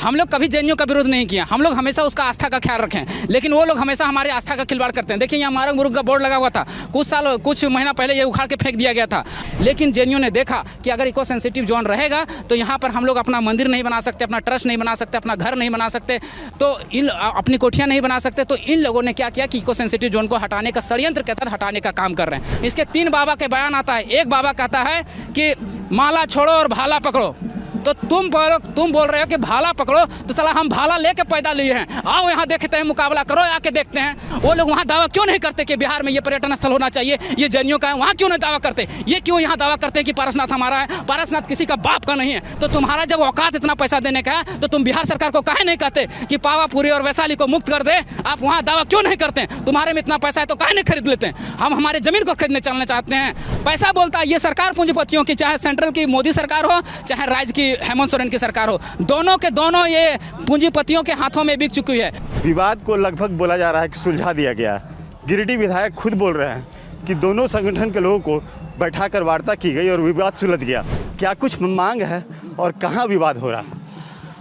हम लोग कभी जैनियों का विरोध नहीं किया, हम लोग हमेशा उसका आस्था का ख्याल रखें, लेकिन वो लोग हमेशा हमारे आस्था का खिलवाड़ करते हैं। देखिए यहाँ मारंग मुरुंग का बोर्ड लगा हुआ था, कुछ महीना पहले ये उखाड़ के फेंक दिया गया था, लेकिन जैनियों ने देखा कि अगर इको सेंसिटिव जोन रहेगा तो यहाँ पर हम लोग अपना मंदिर नहीं बना सकते, अपना ट्रस्ट नहीं बना सकते, अपना घर नहीं बना सकते, तो अपनी कोठियाँ नहीं बना सकते। तो इन लोगों ने क्या किया कि इको सेंसिटिव जोन को हटाने का षड्यंत्र के तहत हटाने का काम कर रहे हैं। इसके 3 बाबा के बयान आता है। एक बाबा कहता है कि माला छोड़ो और भाला पकड़ो, तो तुम बोल रहे हो कि भाला पकड़ो, तो साला हम भाला लेके पैदा लिए हैं, आओ यहाँ देखते हैं, मुकाबला करो, आके देखते हैं। वो लोग वहाँ दावा क्यों नहीं करते कि बिहार में ये पर्यटन स्थल होना चाहिए, ये जैनियों का है, वहाँ क्यों नहीं दावा करते? ये क्यों यहाँ दावा करते हैं कि पारसनाथ हमारा है? पारसनाथ किसी का बाप का नहीं है। तो तुम्हारा जब औकात इतना पैसा देने का है तो तुम बिहार सरकार को काहे नहीं कहते कि पावापुरी और वैशाली को मुक्त कर दे? आप वहाँ दावा क्यों नहीं करते? तुम्हारे में इतना पैसा है तो काहे नहीं खरीद लेते? हम हमारे जमीन को खरीदने चलना चाहते हैं। पैसा बोलता है ये सरकार पूंजीपतियों की, चाहे सेंट्रल की मोदी सरकार हो, चाहे राज्य की हेमंत सोरेन की सरकार हो, दोनों के दोनों ये पूंजीपतियों के हाथों में बिक चुकी है। विवाद को लगभग बोला जा रहा है कि सुलझा दिया गया। गिरिडीह विधायक खुद बोल रहे हैं कि दोनों संगठन के लोगों को बैठाकर वार्ता की गई और विवाद सुलझ गया। क्या कुछ मांग है और कहाँ विवाद हो रहा है?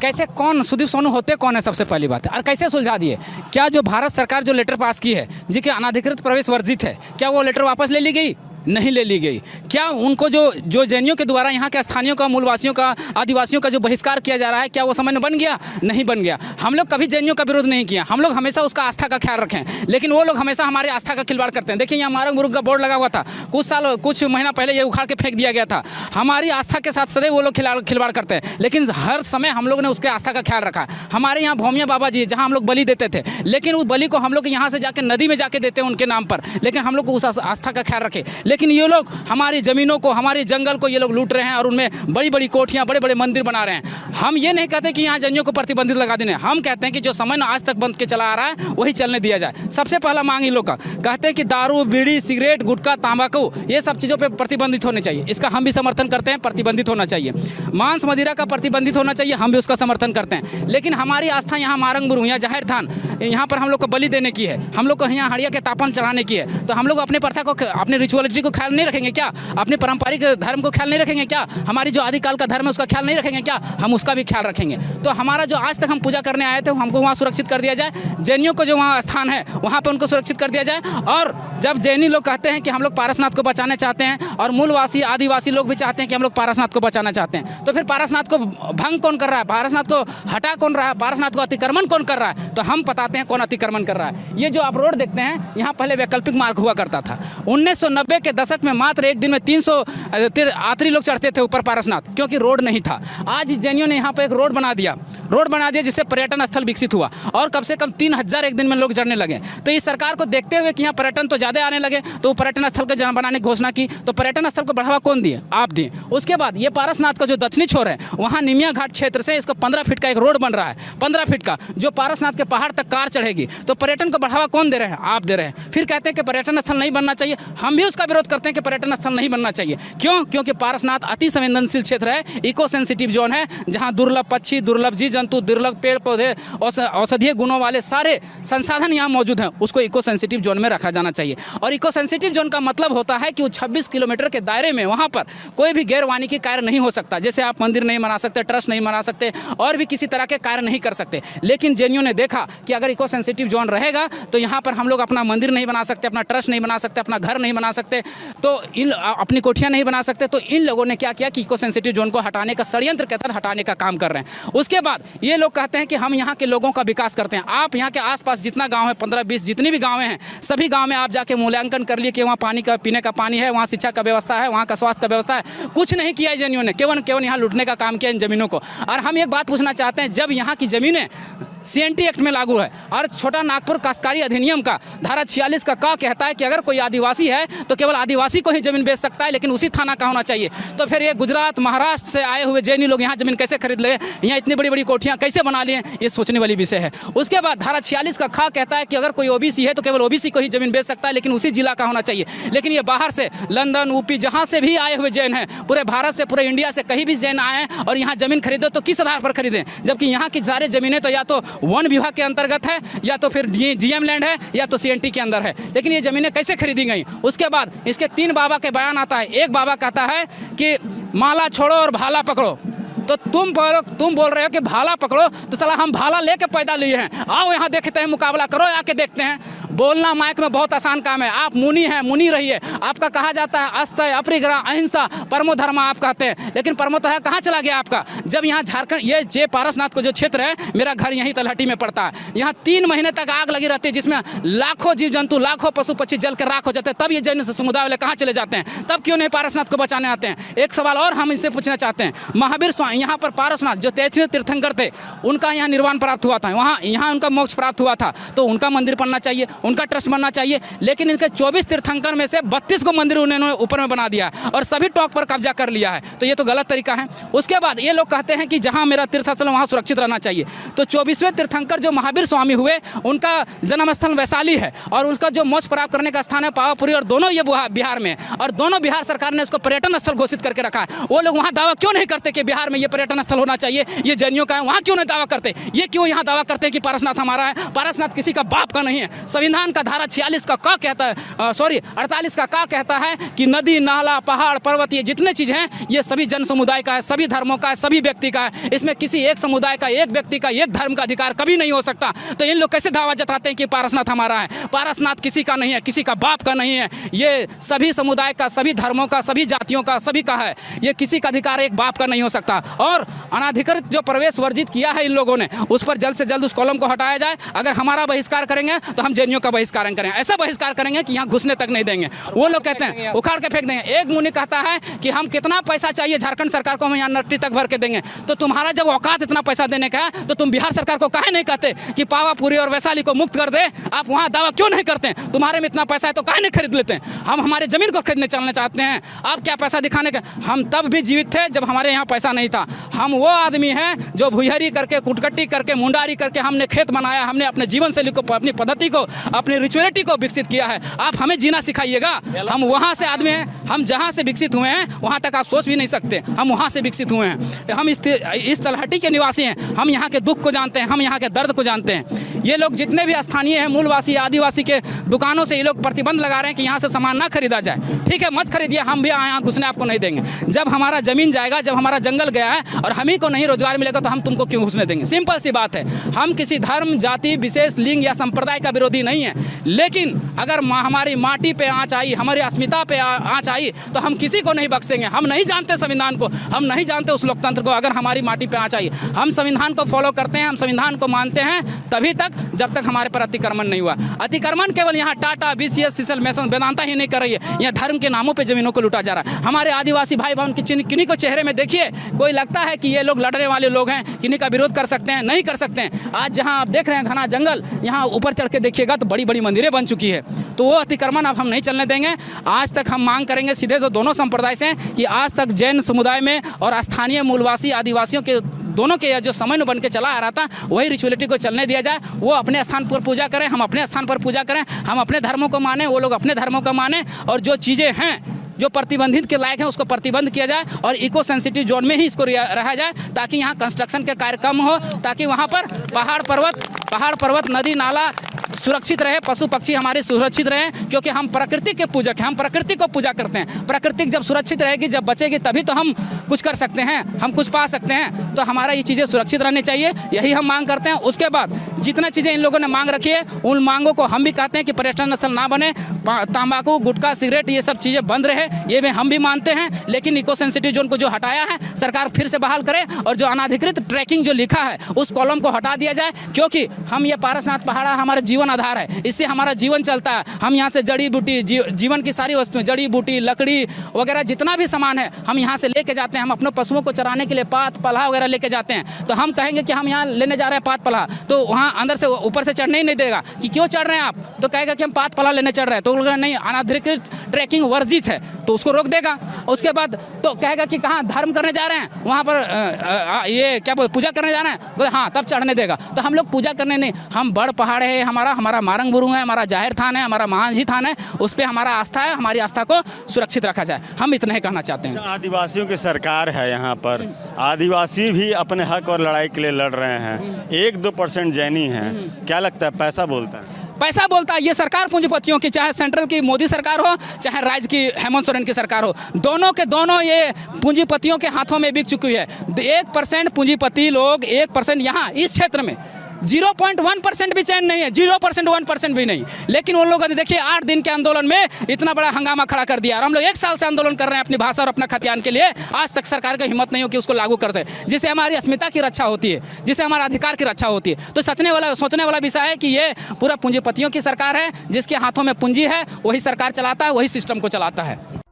कैसे, कौन सुदीप सोनू होते कौन है, सबसे पहली बात है, और कैसे सुलझा दिए? क्या जो भारत सरकार जो लेटर पास की है जिनके अनाधिकृत प्रवेश वर्जित है, क्या वो लेटर वापस ले ली गई? नहीं ले ली गई। क्या उनको जो जैनियों के द्वारा यहाँ के स्थानीयों का, मूलवासियों का, आदिवासियों का जो बहिष्कार किया जा रहा है, क्या वो समय बन गया? नहीं बन गया। हम लोग कभी जैनियों का विरोध नहीं किया, हम लोग हमेशा उसका आस्था का ख्याल रखें, लेकिन वो लोग हमेशा हमारे आस्था का खिलवाड़ करते हैं। देखिए यहाँ मारंग मुरुंग का बोर्ड लगा हुआ था, कुछ महीना पहले ये उखाड़ के फेंक दिया गया था। हमारी आस्था के साथ सदैव वो लोग खिलवाड़ करते हैं, लेकिन हर समय हम लोग ने उसके आस्था का ख्याल रखा। हमारे यहाँ भौमिया बाबा जी जहाँ हम लोग बलि देते थे, लेकिन उस बलि को हम लोग यहाँ से जाके नदी में जाके देते हैं उनके नाम पर, लेकिन हम लोग उस आस्था का ख्याल रखे। लेकिन ये लोग हमारी ज़मीनों को, हमारे जंगल को ये लोग लूट रहे हैं और उनमें बड़ी बड़ी कोठियाँ, बड़े बड़े मंदिर बना रहे हैं। हम ये नहीं कहते कि यहाँ जैनियों को प्रतिबंधित लगा देने, हम कहते हैं कि जो समय आज तक बंद के चला आ रहा है वही चलने दिया जाए। सबसे पहला मांग इन लोग का, कहते हैं कि दारू, बीड़ी, सिगरेट, गुटखा, तंबाकू, ये सब चीज़ों पर प्रतिबंधित होने चाहिए। इसका हम भी समर्थन करते हैं, प्रतिबंधित होना चाहिए। मांस मदिरा का प्रतिबंधित होना चाहिए, हम भी उसका समर्थन करते हैं। लेकिन हमारी आस्था यहाँ मारंग मुरुंग या जाहिर थान, यहाँ पर हम लोग को बलि देने की है, हम लोग को यहाँ हड़िया के तापन चढ़ाने की है। तो हम लोग अपने प्रथा को, अपने रिचुअलिटी को ख्याल नहीं रखेंगे क्या? अपने पारंपरिक धर्म को ख्याल नहीं रखेंगे क्या? हमारी जो आदिकाल का धर्म है उसका ख्याल नहीं रखेंगे क्या? हम उसका भी ख्याल रखेंगे। तो हमारा जो आज तक हम पूजा करने आए थे हमको वहाँ सुरक्षित कर दिया जाए, जैनियों को जो वहाँ स्थान है वहाँ पर उनको सुरक्षित कर दिया जाए। और जब जैनी लोग कहते हैं कि हम लोग पारसनाथ को बचाना चाहते हैं और मूलवासी आदिवासी लोग भी चाहते हैं कि हम लोग पारसनाथ को बचाना चाहते हैं, तो फिर पारसनाथ को भंग कौन कर रहा है? पारसनाथ को हटा कौन रहा है? पारसनाथ को अतिक्रमण कौन कर रहा है? तो हम बताते हैं कौन अतिक्रमण कर रहा है। ये जो आप रोड देखते हैं, यहाँ पहले वैकल्पिक मार्ग हुआ करता था। 1990 के दशक में मात्र एक दिन में 300 यात्री लोग चढ़ते थे ऊपर पारसनाथ, क्योंकि रोड नहीं था। आज जैनियों ने यहाँ पर एक रोड बना दिया जिससे पर्यटन स्थल विकसित हुआ और कम से कम 3000 एक दिन में लोग चढ़ने लगे। तो इस सरकार को देखते हुए कि यहाँ पर्यटन तो ज़्यादा आने लगे, तो पर्यटन स्थल को बनाने की घोषणा की। तो पर्यटन स्थल को बढ़ावा कौन दिए? आप दिए। उसके बाद ये पारसनाथ का जो दक्षिणी छोर है, वहाँ निमिया घाट क्षेत्र से इसको 15 फीट का एक रोड बन रहा है, 15 फीट का, जो पारसनाथ के पहाड़ तक कार चढ़ेगी। तो पर्यटन को बढ़ावा कौन दे रहे हैं? आप दे रहे हैं। फिर कहते हैं कि पर्यटन स्थल नहीं बनना चाहिए, हम भी उसका विरोध करते हैं कि पर्यटन स्थल नहीं बनना चाहिए। क्यों? क्योंकि पारसनाथ अति संवेदनशील क्षेत्र है, इको सेंसिटिव जोन है, जहाँ दुर्लभ पक्षी, दुर्लभ जीव जंतु, दुर्लभ पेड़ पौधे, औषधीय गुणों वाले सारे संसाधन यहाँ मौजूद हैं, उसको इको सेंसिटिव जोन में रखा जाना चाहिए। और इको सेंसिटिव जोन का मतलब होता है कि वो 26 किलोमीटर के दायरे में वहाँ पर कोई भी गैर वानिकी कार्य नहीं हो सकता। जैसे आप मंदिर नहीं बना सकते, ट्रस्ट नहीं बना सकते, और भी किसी तरह के कार्य नहीं कर सकते। लेकिन जैनियों ने देखा कि अगर इको सेंसिटिव जोन रहेगा तो यहाँ पर हम लोग अपना मंदिर नहीं बना सकते, अपना ट्रस्ट नहीं बना सकते, अपना घर नहीं बना सकते, तो अपनी कोठियाँ नहीं बना सकते। तो इन लोगों ने क्या किया कि इको सेंसिटिव जोन को हटाने का षड्यंत्र के तहत हटाने का काम कर रहे हैं। उसके बाद ये लोग कहते हैं कि हम यहाँ के लोगों का विकास करते हैं। आप यहाँ के आसपास जितना गांव है, 15-20 जितनी भी गांव हैं, सभी गांव में आप जाके मूल्यांकन कर लिए कि वहाँ पानी का, पीने का पानी है, वहाँ शिक्षा का व्यवस्था है, वहाँ का स्वास्थ्य का व्यवस्था है। कुछ नहीं किया है जैनियों ने, केवल यहाँ लूटने का काम किया इन जमीनों को। और हम एक बात पूछना चाहते हैं, जब यहाँ की ज़मीनें CNT एक्ट में लागू है और छोटा नागपुर काश्तकारी अधिनियम का धारा 46 का कहता है कि अगर कोई आदिवासी है तो केवल आदिवासी को ही जमीन बेच सकता है, लेकिन उसी थाना का होना चाहिए। तो फिर ये गुजरात, महाराष्ट्र से आए हुए जैनी लोग यहाँ जमीन कैसे खरीद ले, यहाँ इतनी बड़ी बड़ी कोठियाँ कैसे बना लिए, ये सोचने वाली विषय है। उसके बाद धारा 46 का कहता है कि अगर कोई OBC है तो केवल OBC को ही जमीन बेच सकता है, लेकिन उसी जिला का होना चाहिए। लेकिन ये बाहर से, लंदन, UP, जहाँ से भी आए हुए जैन हैं, पूरे भारत से, पूरे इंडिया से कहीं भी जैन आए और यहाँ जमीन खरीदो तो किस आधार पर खरीदें? जबकि यहाँ की सारी जमीनें तो या तो वन विभाग के अंतर्गत है, या तो फिर GM लैंड है, या तो CNT के अंदर है। लेकिन ये जमीनें कैसे खरीदी गई? उसके बाद इसके 3 बाबा के बयान आता है। एक बाबा कहता है कि माला छोड़ो और भाला पकड़ो, तो तुम बोल रहे हो कि भाला पकड़ो, तो साला हम भाला लेके पैदा लिए हैं, आओ यहाँ देखते हैं, मुकाबला करो, आके देखते हैं। बोलना माइक में बहुत आसान काम है, आप मुनि हैं, मुनि रहिए। आपका कहा जाता है अस्तय, अपरिग्रह, अहिंसा, परमो धर्म आप कहते हैं, लेकिन परमो धर्म कहाँ चला गया आपका? जब यहाँ झारखंड ये जय पारसनाथ को जो क्षेत्र है, मेरा घर यहीं तलहटी में पड़ता है, यहाँ 3 महीने तक आग लगी रहती है, जिसमें लाखों जीव जंतु, लाखों पशु पक्षी जल कर राख हो जाते हैं। तब ये जैन समुदाय वाले कहाँ चले जाते हैं? तब क्यों नहीं पारसनाथ को बचाने आते हैं? एक सवाल और हम इनसे पूछना चाहते हैं, महावीर स्वामी यहाँ पर पारसनाथ जो 23वें तीर्थंकर थे, उनका यहाँ निर्वाण प्राप्त हुआ था, यहाँ उनका मोक्ष प्राप्त हुआ था, तो उनका मंदिर बनना चाहिए, उनका ट्रस्ट बनना चाहिए। लेकिन इनके 24 तीर्थंकर में से 32 को मंदिर उन्होंने ऊपर में बना दिया है और सभी टॉक पर कब्जा कर लिया है, तो ये तो गलत तरीका है। उसके बाद ये लोग कहते हैं कि जहाँ मेरा तीर्थस्थल वहाँ सुरक्षित रहना चाहिए। तो 24वें तीर्थंकर जो महावीर स्वामी हुए, उनका जन्म स्थल वैशाली है और उसका जो मोक्ष प्राप्त करने का स्थान है पावापुरी, और दोनों ये बिहार में, और दोनों बिहार सरकार ने इसको पर्यटन स्थल घोषित करके रखा है। वो लोग वहाँ दावा क्यों नहीं करते कि बिहार में ये पर्यटन स्थल होना चाहिए, ये जैनियों का है? वहाँ क्यों नहीं दावा करते? ये क्यों यहाँ दावा करते हैं कि पारसनाथ हमारा है? पारसनाथ किसी का बाप का नहीं है। संविधान का धारा 46 का क्या कहता है, 48 का क्या कहता है कि नदी, नाला, पहाड़, पर्वत, ये जितने चीज़ हैं, ये सभी जन समुदाय का है, सभी धर्मों का है, सभी व्यक्ति का है। इसमें किसी एक समुदाय का, एक व्यक्ति का, एक धर्म का अधिकार कभी नहीं हो सकता। तो इन लोग कैसे दावा जताते हैं कि पारसनाथ हमारा है? पारसनाथ किसी का नहीं है, किसी का बाप का नहीं है, ये सभी समुदाय का, सभी धर्मों का, सभी जातियों का, सभी का है। ये किसी का अधिकार एक बाप का नहीं हो सकता। और अनाधिकृत जो प्रवेश वर्जित किया है इन लोगों ने, उस पर जल्द से जल्द उस कॉलम को हटाया जाए। अगर हमारा बहिष्कार करेंगे तो हम जैनियों का बहिष्कार करेंगे, ऐसा बहिष्कार करेंगे कि यहाँ घुसने तक नहीं देंगे। वो लोग कहते हैं उखाड़ के फेंक देंगे। एक मुनि कहता है कि हम कितना पैसा चाहिए झारखंड सरकार को, हम यहाँ नट्टी तक भर के देंगे। तो तुम्हारा जब औकात इतना पैसा देने का है, तो तुम बिहार सरकार को काहे नहीं कहते कि पावापुरी और वैशाली को मुक्त कर दे? आप वहाँ दावा क्यों नहीं करते? तुम्हारे में इतना पैसा है तो काहे नहीं खरीद लेते? हम हमारे जमीन को खरीदने चलना चाहते हैं, आप क्या पैसा दिखाने का? हम तब भी जीवित थे जब हमारे यहाँ पैसा नहीं था। हम वो आदमी हैं जो भुइहरी करके, कुटकट्टी करके, मुंडारी करके हमने खेत बनाया, हमने अपने जीवन शैली को, अपनी पद्धति को, अपनी रिचुअलिटी को विकसित किया है। आप हमें जीना सिखाइएगा। हम वहाँ से आदमी हैं, हम जहाँ से विकसित हुए हैं वहाँ तक आप सोच भी नहीं सकते, हम वहाँ से विकसित हुए हैं। हम इस तलहटी के निवासी हैं, हम यहाँ के दुख को जानते हैं, हम यहाँ के दर्द को जानते हैं। ये लोग जितने भी स्थानीय हैं, मूलवासी, आदिवासी के दुकानों से ये लोग प्रतिबंध लगा रहे हैं कि यहाँ से सामान ना खरीदा जाए। ठीक है, मत खरीदिए, हम भी यहाँ घुसने आपको नहीं देंगे। जब हमारा जमीन जाएगा, जब हमारा जंगल गया है और हम ही को नहीं रोजगार मिलेगा, तो हम तुमको क्यों घुसने देंगे? सिंपल सी बात है। हम किसी धर्म, जाति, विशेष लिंग या संप्रदाय का विरोधी नहीं है, लेकिन अगर हमारी माटी पे आँच आई, हमारी अस्मिता पे आँच आई, तो हम किसी को नहीं बख्शेंगे। हम नहीं जानते संविधान को, हम नहीं जानते उस लोकतंत्र को। अगर हमारी माटी पे आँच आई, हम संविधान को फॉलो करते हैं, हम संविधान को मानते हैं तभी तक, जब तक हमारे पर अतिक्रमण नहीं हुआ। अतिक्रमण केवल यहाँ टाटा, बीसीएस, सीसल, मेसन, वेदांता ही नहीं कर रही है, यहाँ धर्म के नामों पे जमीनों को लूटा जा रहा है। हमारे आदिवासी भाई बहन किन्हीं को चेहरे में देखिए, कोई लगता है कि ये लोग लड़ने वाले लोग हैं, किन्हीं का विरोध कर सकते हैं? नहीं कर सकते हैं। आज जहाँ आप देख रहे हैं घना जंगल, यहाँ ऊपर चढ़ के देखिएगा तो बड़ी बड़ी मंदिरें बन चुकी है। तो वो अतिक्रमण अब हम नहीं चलने देंगे। आज तक हम मांग करेंगे सीधे तो दोनों संप्रदाय से कि आज तक जैन समुदाय में और स्थानीय मूलवासी आदिवासियों के दोनों के जो समन्वय बन के चला आ रहा था, वही रिचुअलिटी को चलने दिया जाए। वो अपने स्थान पर पूजा करें, हम अपने स्थान पर पूजा करें, हम अपने धर्मों को माने, वो लोग अपने धर्मों को माने, और जो चीज़ें हैं जो प्रतिबंधित के लायक है उसको प्रतिबंध किया जाए और इको सेंसिटिव जोन में ही इसको रहा जाए, ताकि यहाँ कंस्ट्रक्शन के कार्य कम हो, ताकि वहाँ पर पहाड़ पर्वत, नदी, नाला सुरक्षित रहे, पशु पक्षी हमारे सुरक्षित रहें, क्योंकि हम प्रकृति के पूजक हैं, हम प्रकृति को पूजा करते हैं। प्रकृति जब सुरक्षित रहेगी, जब बचेगी, तभी तो हम कुछ कर सकते हैं, हम कुछ पा सकते हैं। तो हमारा ये चीज़ें सुरक्षित रहनी चाहिए, यही हम मांग करते हैं। उसके बाद जितना चीज़ें इन लोगों ने मांग रखी है, उन मांगों को हम भी कहते हैं कि पर्यटन स्थल ना बने, तंबाकू, गुटखा, सिगरेट, ये सब चीज़ें बंद रहे, ये भी हम भी मानते हैं। लेकिन इको सेंसिटिव जोन को जो हटाया है, सरकार फिर से बहाल करे, और जो अनाधिकृत ट्रैकिंग जो लिखा है उस कॉलम को हटा दिया जाए, क्योंकि हम ये पारसनाथ पहाड़ हमारा जीवन आधार है, इससे हमारा जीवन चलता है। हम यहाँ से जड़ी बूटी, जीवन की सारी वस्तुएं, जड़ी बूटी, लकड़ी वगैरह जितना भी सामान है, हम यहाँ से लेके जाते हैं। हम अपने पशुओं को चराने के लिए पात पलाह वगैरह लेके जाते हैं। तो हम कहेंगे कि हम यहाँ लेने जा रहे हैं पात पलाह, तो वहाँ अंदर से ऊपर से चढ़ने ही नहीं देगा कि क्यों चढ़ रहे हैं आप, तो कहेगा कि हम पात पलाह लेने चढ़ रहे हैं। तो नहीं, अनाधिकृत ट्रैकिंग वर्जित है, तो उसको रोक देगा। उसके बाद तो कहेगा कि कहाँ धर्म करने जा रहे हैं, वहाँ पर ये क्या पूजा करने जा रहे हैं, हाँ तब चढ़ने देगा। तो हम लोग पूजा करने नहीं, हम बड़ पहाड़ है, हमारा मारंग बुरुंग है, हमारा जाहिर थान है, हमारा महांजी थान है, उस पर हमारा आस्था है, हमारी आस्था को सुरक्षित रखा जाए। हम इतना ही कहना चाहते हैं। आदिवासियों की सरकार है यहाँ पर, आदिवासी भी अपने हक और लड़ाई के लिए लड़ रहे हैं, 1-2% जैनी हैं, क्या लगता है पैसा बोलता है? पैसा बोलता है। ये सरकार पूंजीपतियों की, चाहे सेंट्रल की मोदी सरकार हो, चाहे राज्य की हेमंत सोरेन की सरकार हो, दोनों के दोनों ये पूंजीपतियों के हाथों में बिक चुकी है। 1% पूंजीपति लोग, 1% यहाँ इस क्षेत्र में 0.1% भी चैन नहीं है, 0% 1% भी नहीं। लेकिन उन लोगों ने देखिए 8 दिन के आंदोलन में इतना बड़ा हंगामा खड़ा कर दिया। और हम लोग 1 साल से आंदोलन कर रहे हैं अपनी भाषा और अपना खतियान के लिए, आज तक सरकार की हिम्मत नहीं हो कि उसको लागू कर सके, जिससे हमारी अस्मिता की रक्षा होती है, जिससे हमारा अधिकार की रक्षा होती है। तो सोचने वाला विषय है कि ये पूरा पूंजीपतियों की सरकार है, जिसके हाथों में पूंजी है, वही सरकार चलाता है, वही सिस्टम को चलाता है।